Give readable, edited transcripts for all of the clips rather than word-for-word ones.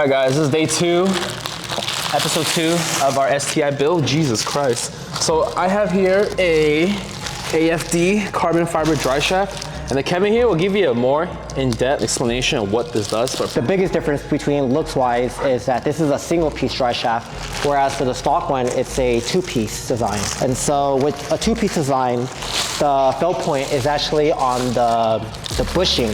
right, guys, this is day 2, episode 2 of our STI build. Jesus Christ. So I have here a AFD Carbon Fiber Driveshaft. And then Kevin here will give you a more in-depth explanation of what this does. But the biggest difference between looks-wise is that this is a single-piece dry shaft, whereas for the stock one, it's a 2-piece design. And so with a 2-piece design, the felt point is actually on the bushing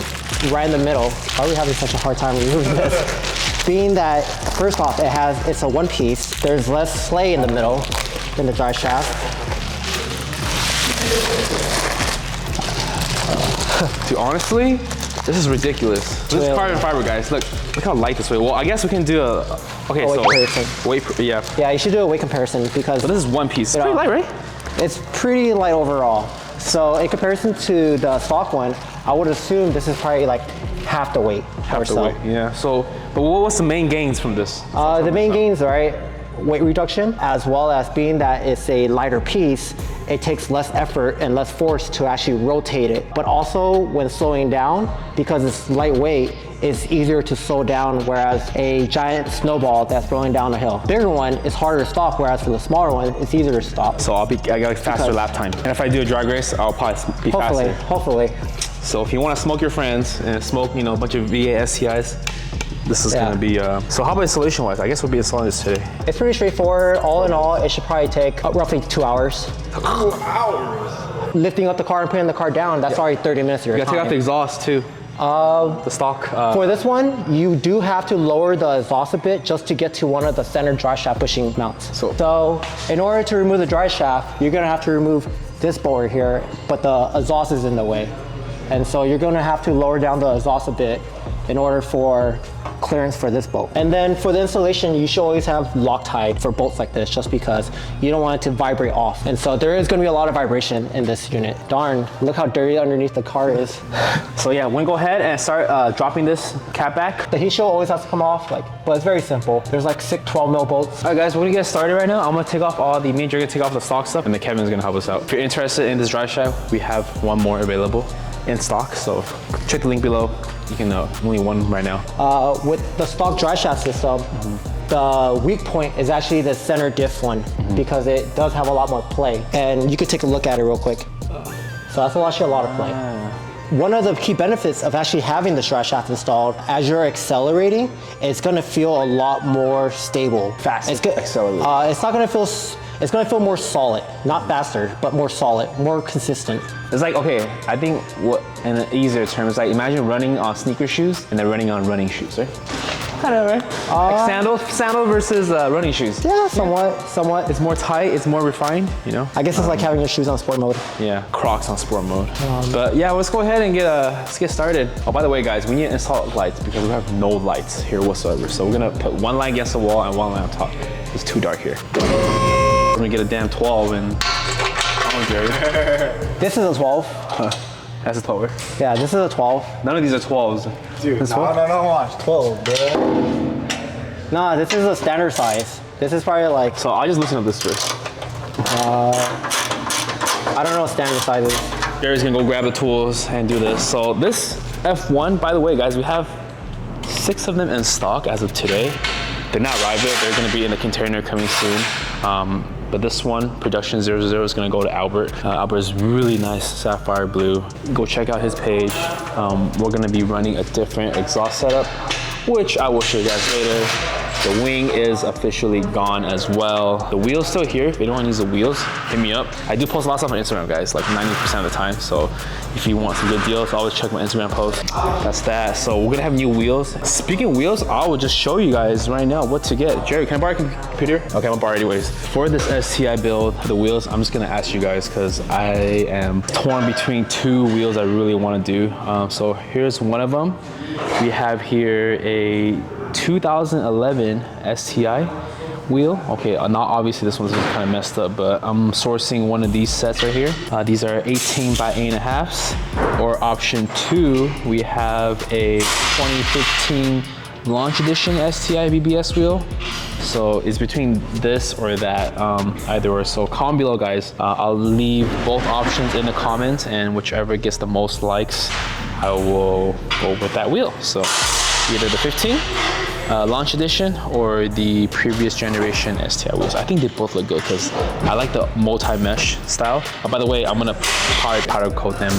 right in the middle. Why are we having such a hard time removing this? Being that, first off, it's a 1-piece. There's less slay in the middle than the dry shaft. Dude, honestly, this is ridiculous. This is carbon fiber, guys. Look how light this weighs. Well, I guess we can do a weight comparison. Yeah, you should do a weight comparison because. So this is 1 piece. It's pretty light, right? It's pretty light overall. So in comparison to the stock one, I would assume this is probably like half the weight. Half the weight, yeah. So, but what's the main gains from this? The main gains, right? Weight reduction, as well as being that it's a lighter piece, it takes less effort and less force to actually rotate it. But also when slowing down, because it's lightweight, it's easier to slow down, whereas a giant snowball that's rolling down a hill. Bigger one is harder to stop, whereas for the smaller one, it's easier to stop. So I got a faster lap time. And if I do a drag race, I'll probably be faster. Hopefully. So if you want to smoke your friends and smoke, a bunch of VA STIs, this is gonna be, so how about installation wise? I guess we'll be installing this today. It's pretty straightforward. All in all, it should probably take roughly 2 hours. 2 hours? Lifting up the car and putting the car down, that's already 30 minutes of your time. You gotta take out the exhaust too. The stock. For this one, you do have to lower the exhaust a bit just to get to one of the center dry shaft bushing mounts. So in order to remove the dry shaft, you're gonna have to remove this bolt here, but the exhaust is in the way. And so you're gonna have to lower down the exhaust a bit in order for clearance for this bolt. And then for the installation, you should always have Loctite for bolts like this, just because you don't want it to vibrate off. And so there is gonna be a lot of vibration in this unit. Darn, look how dirty underneath the car is. So yeah, we're gonna go ahead and start dropping this cap back. The heat shield always has to come off, but it's very simple. There's like 6 12 mil bolts. All right guys, we're gonna get started right now. I'm gonna take off all the, me and Jerry gonna take off the stock stuff, and then Kevin's gonna help us out. If you're interested in this drive shaft, we have one more available in stock, so check the link below. You can only one right now. With the stock dry shaft system, the weak point is actually the center diff one, because it does have a lot more play. And you could take a look at it real quick. So that's actually a lot of play. One of the key benefits of actually having the dry shaft installed, as you're accelerating, it's gonna feel a lot more stable. Fast, accelerate. It's gonna feel more solid, not faster, but more solid, more consistent. It's like, okay, I think what, in an easier term, is like imagine running on sneaker shoes and then running on running shoes, right? Kind of, right? Like sandal versus running shoes. Yeah, somewhat. It's more tight, it's more refined, I guess it's like having your shoes on sport mode. Yeah, Crocs on sport mode. But yeah, let's go ahead and let's get started. Oh, by the way, guys, we need to install lights because we have no lights here whatsoever. So we're gonna put one light against the wall and one light on top. It's too dark here. We're gonna get a damn 12 and oh, Jerry. This is a 12. That's a 12. Yeah, this is a 12. None of these are 12s. Dude, no, watch 12, bro. Nah, this is a standard size. This is probably like. So I'll just loosen up this first. I don't know what standard size is. Jerry's gonna go grab the tools and do this. So this F1, by the way, guys, we have 6 of them in stock as of today. They're not arrived yet. They're gonna be in the container coming soon. But this one, Production 00, is gonna go to Albert. Albert is really nice, sapphire blue. Go check out his page. We're gonna be running a different exhaust setup, which I will show you guys later. The wing is officially gone as well. The wheel's still here. If you don't want to use the wheels, hit me up. I do post a lot of stuff on Instagram, guys, like 90% of the time. So if you want some good deals, always check my Instagram post. That's that. So we're gonna have new wheels. Speaking of wheels, I will just show you guys right now what to get. Jerry, can I borrow your computer? Okay, I'm gonna borrow it anyways. For this STI build, the wheels, I'm just gonna ask you guys because I am torn between 2 wheels I really wanna do. So here's one of them. We have here a 2011 STI wheel. Okay, not obviously this one's kind of messed up, but I'm sourcing one of these sets right here. These are 18 by 8.5. Or option 2, we have a 2015 launch edition STI VBS wheel. So it's between this or that, either or. So comment below, guys. I'll leave both options in the comments, and whichever gets the most likes, I will go with that wheel. So either the 15 launch edition or the previous generation STI wheels. I think they both look good because I like the multi-mesh style. By the way, I'm gonna probably powder coat them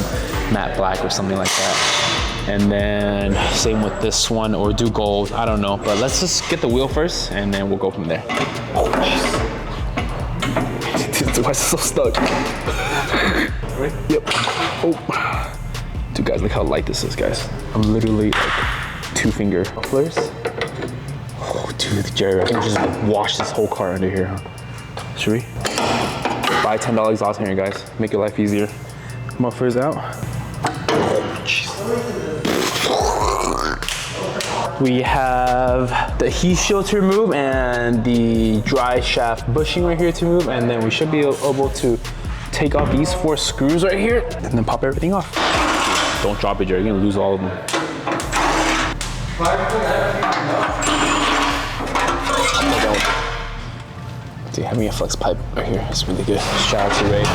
matte black or something like that. And then same with this one, or do gold, I don't know. But let's just get the wheel first and then we'll go from there. Oh, jeez. Why is it so stuck? Right? Yep. Oh. Dude, guys, look how light this is, guys. I'm literally like 2-finger mufflers. Oh, dude, Jerry, I can just wash this whole car under here, huh? Should we? Buy $10 exhaust here, guys. Make your life easier. Mufflers out. Jeez. We have the heat shield to remove and the dry shaft bushing right here to remove, and then we should be able to take off these 4 screws right here and then pop everything off. Don't drop it, Jerry. You're gonna lose all of them. Dude, having a flex pipe right here is really good. Shout out to Ray.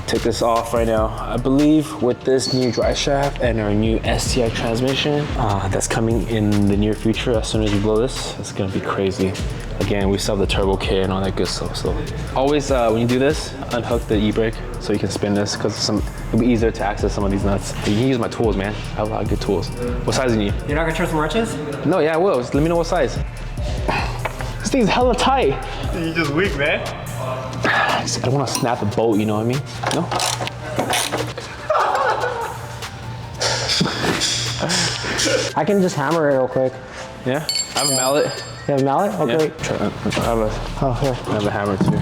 Take this off right now. I believe with this new dry shaft and our new STI transmission that's coming in the near future, as soon as you blow this, it's gonna be crazy. Again, we still have the turbo kit and all that good stuff. So always when you do this, unhook the e-brake so you can spin this, because it'll be easier to access some of these nuts. You can use my tools, man. I have a lot of good tools. What size do you need? You're not gonna trust the wrenches? No, yeah, I will. Just let me know what size. This thing's hella tight. You just weak, man. I don't want to snap the bolt, you know what I mean? No? I can just hammer it real quick. Yeah? I have a mallet. You have a mallet? Oh, Yeah. great. I have a hammer too.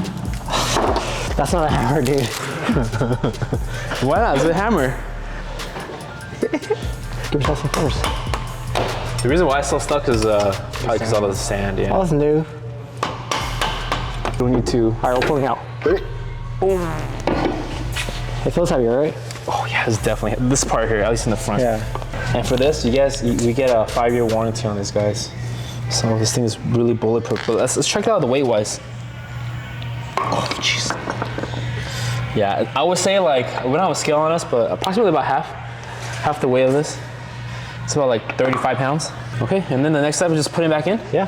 That's not a hammer, dude. Why not? It's a hammer. Give yourself some first. The reason why it's still stuck is probably because all of the sand, yeah. Oh, that's new. Don't need to. All right, we're pulling out. It feels heavier, right? Oh yeah, it's definitely, this part here, at least in the front. Yeah. And for this, we get a 5-year warranty on this, guys. So this thing is really bulletproof. But let's check it out the weight-wise. Oh, jeez. Yeah, I would say like, we don't have a scale on us, but approximately about half the weight of this. It's about like 35 pounds. Okay, and then the next step is just putting it back in? Yeah.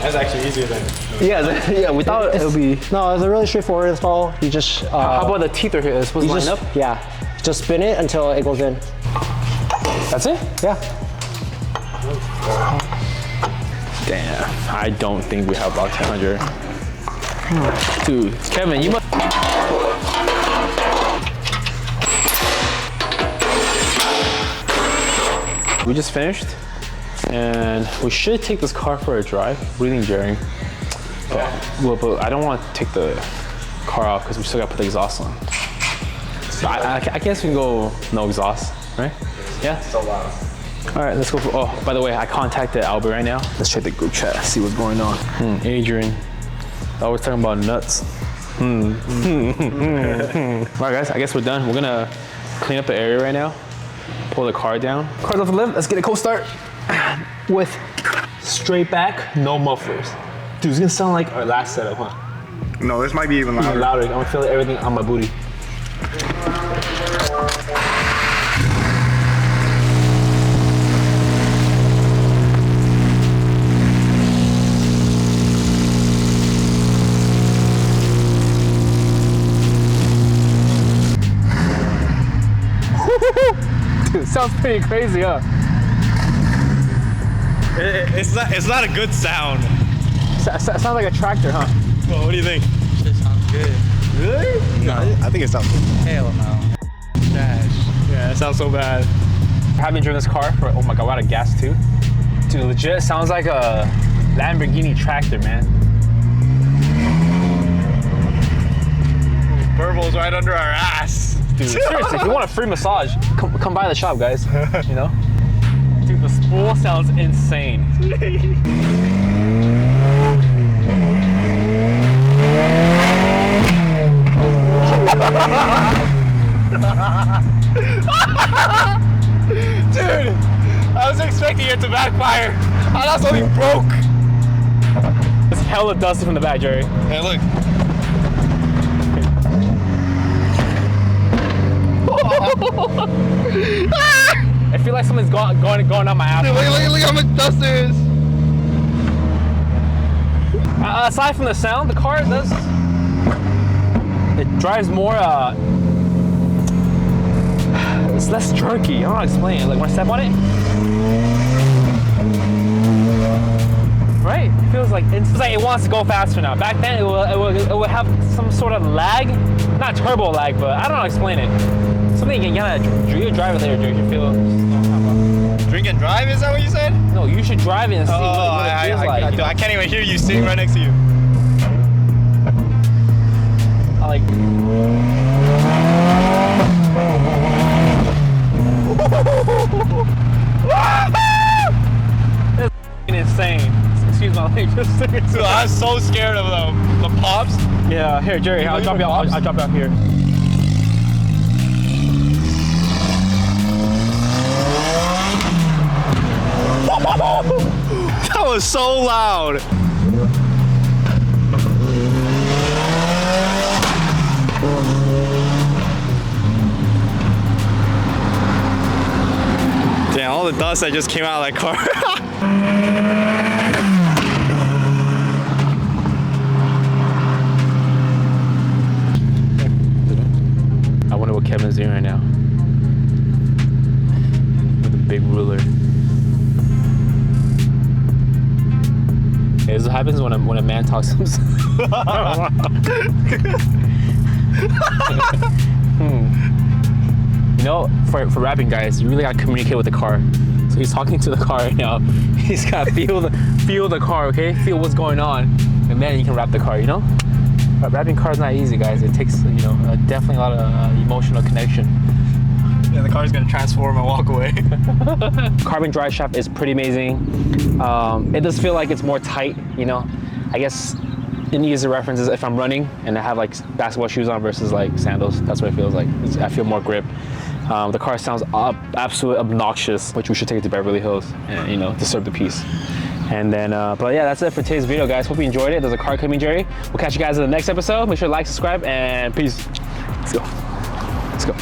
That's actually easier than. Yeah, we thought it would be. No, it's a really straightforward install. You just. How about the teeth are here? It's supposed to line up? Yeah. Just spin it until it goes in. That's it? Yeah. Damn, I don't think we have about 100. Dude, Kevin, you must. We just finished, and we should take this car for a drive. What do you think, Jerry? But I don't want to take the car off because we still got to put the exhaust on. So I guess we can go no exhaust, right? Yeah? So loud. All right, let's go for, oh, by the way, I contacted Albert right now. Let's check the group chat, see what's going on. Adrian, always talking about nuts. All right, guys, I guess we're done. We're gonna clean up the area right now, pull the car down. Car's off the lift, let's get a cold start. With straight back, no mufflers. Dude, it's gonna sound like our last setup, huh? No, this might be even louder. Louder, I'm gonna feel everything on my booty. Dude, sounds pretty crazy, huh? It's not a good sound. Sounds like a tractor, huh? Well, what do you think? It sounds good. Really? No, I think it sounds good. Hell no. Trash. Yeah, it sounds so bad. I haven't driven this car for, oh my God, we're out of gas too. Dude, legit sounds like a Lamborghini tractor, man. Burbles right under our ass. Dude, seriously, if you want a free massage, come by the shop, guys, you know? Dude, the spool sounds insane. Dude, I was expecting it to backfire. I thought something broke. It's hella dusty from the back, Jerry. Hey, look. I feel like something's going on my ass. Dude, look how much dust there is. Aside from the sound, the car does. It drives more. It's less jerky. I don't know how to explain it. Like when I step on it, right? It feels like it wants to go faster now. Back then, it would have some sort of lag, not turbo lag, but I don't know how to explain it. Something you gotta drive it later, dude. You feel. Drink and drive, is that what you said? No, you should drive it and see what it feels like. Dude, I can't even hear you sitting right next to you. I like. It's insane. Excuse my language. Dude, I'm so scared of the pops. Yeah, here, Jerry, I'll drop you off. I'll drop you off here. That was so loud. Damn, all the dust that just came out of that car. I wonder what Kevin's doing right now. With a big ruler. Hey, this is what happens when a man talks to himself. You know, for rapping guys, you really gotta communicate with the car. So he's talking to the car right now. He's gotta feel the car, okay? Feel what's going on, and then you can rap the car. You know, but rapping cars not easy, guys. It takes definitely a lot of emotional connection. Yeah, the car's gonna transform and walk away. Carbon Driveshaft is pretty amazing. It does feel like it's more tight, you know. I guess in user references, if I'm running and I have like basketball shoes on versus like sandals, that's what it feels like. I feel more grip. The car sounds absolutely obnoxious, which we should take it to Beverly Hills and disturb the peace. And then, but yeah, that's it for today's video, guys. Hope you enjoyed it. There's a car coming, Jerry. We'll catch you guys in the next episode. Make sure to like, subscribe, and peace. Let's go. Let's go.